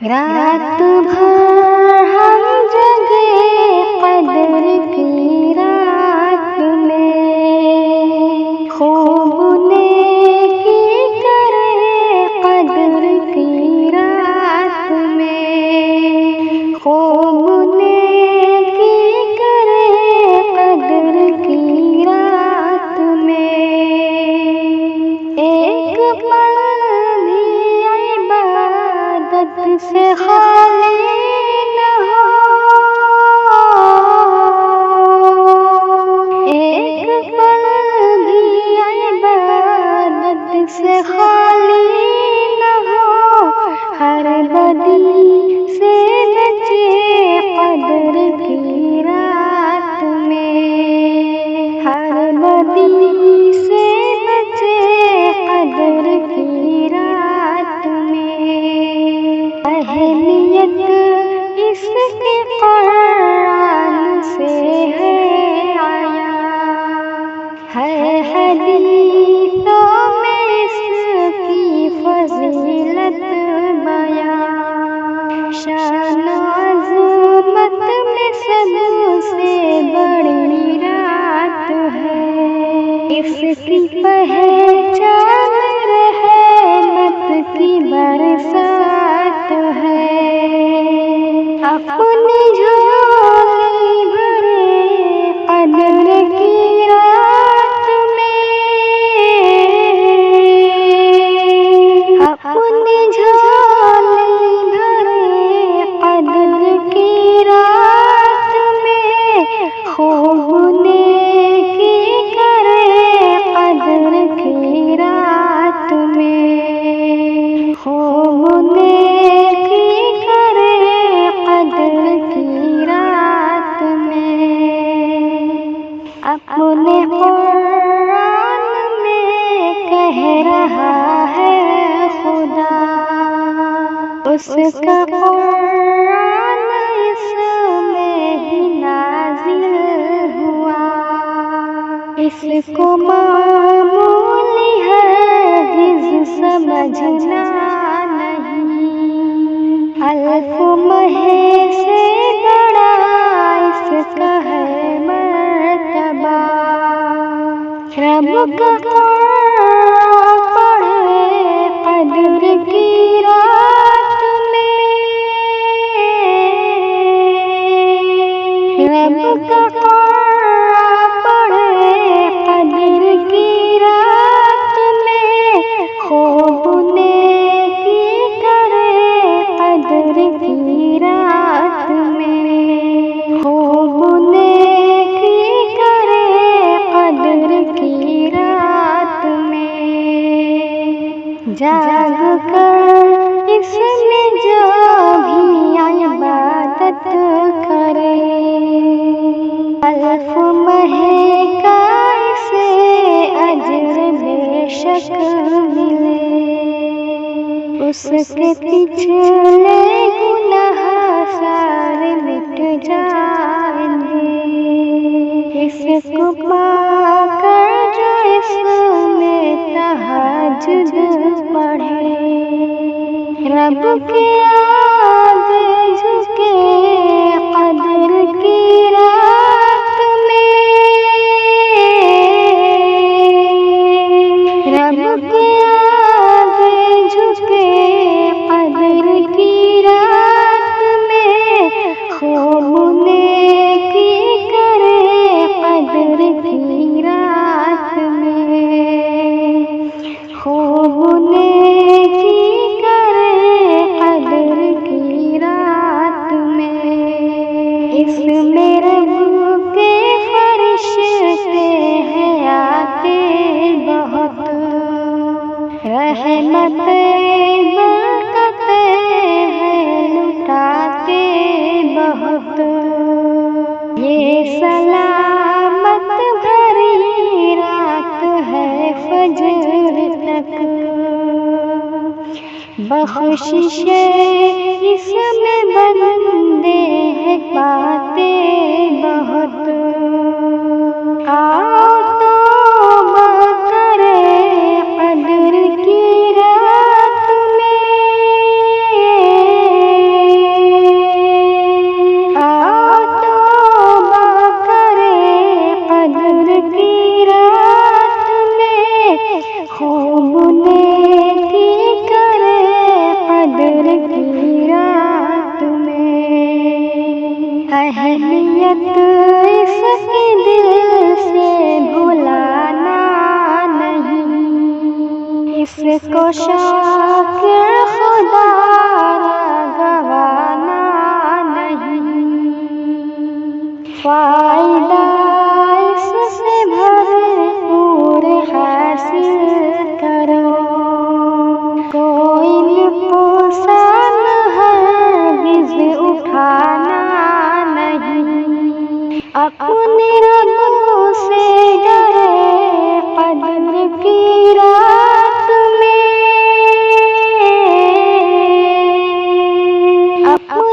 رات بھر ہم جگے قدر کی رات میں، خوب نیکی کرے قدر کی رات میں، خوب نیکی کرے قدر کی رات میں، ایک پل بھی عبادت سے خالی نہ ہو، ایک پل بھی عبادت سے خالی نہ ہو، ہر بدی سے بچے قدر کی رات میں، ہر بدی سے بچے قدر کی رات میں، اہلیت اس کے قرآن سے ہے آیا، ہے حدیثوں میں اس کی فضیلت بیان، شان و عظمت میں سب سے بڑی رات ہے، اس کی پہچان رحمت کی برسات ہے، اپنی جھولی بھرے قدر کی رات میں، اپنی جھولی بھرے قدر کی رات میں، خوب نیکی کرے قدر کی رات میں، خوب نیکی کرے قدر کی رات میں، اپنے قرآن میں کہہ رہا ہے خدا، اس کا قرآن اس میں ہی نازل ہوا، اس کو معمولی ہرگز سمجھنا نہیں، الف مہے سے بڑا اس کا ہے مرتبہ، رب کا قرآن پڑھے قدر کی رات میں، رب کا قرآن پڑھے قدر کی رات میں، خوب نیکی کرے قدر کی رات میں، خوب نیکی کرے قدر کی رات میں، جاگ کر اس میں جو بھی عبادت کرے، الف مہے کا اسے اجر بے شک ملے، اس کے پچھلے گناہ سارے مٹ جائیں گے، اس کو پا کر جو اس میں تہجد پڑھے، رب کے آگے جھکے قدر کی رات میں، رب کے آگے جھکے قدر کی رات میں، خوب نیکی کرے قدر کی رات میں، خوب نیکی کرے قدر کی رات میں، اس میں رب کے فرشتے ہیں آتے بہت، رحمتیں برکتیں ہیں لٹاتے بہت، یہ سلامت بھری رات ہے فجر تک، بخششیں اس میں بندے ہیں پاتے بہت، آؤ توبہ کرے قدر کی رات میں، نیت اس کی دل سے بھلانا نہیں، اس کو شاکر خدا را گوانا نہیں، فائدہ اس سے بھرپور حاصل کرو، کوئی نقصان ہرگز اٹھانا نہیں، اپنے رب سے ڈرے قدر کی رات میں، اپنے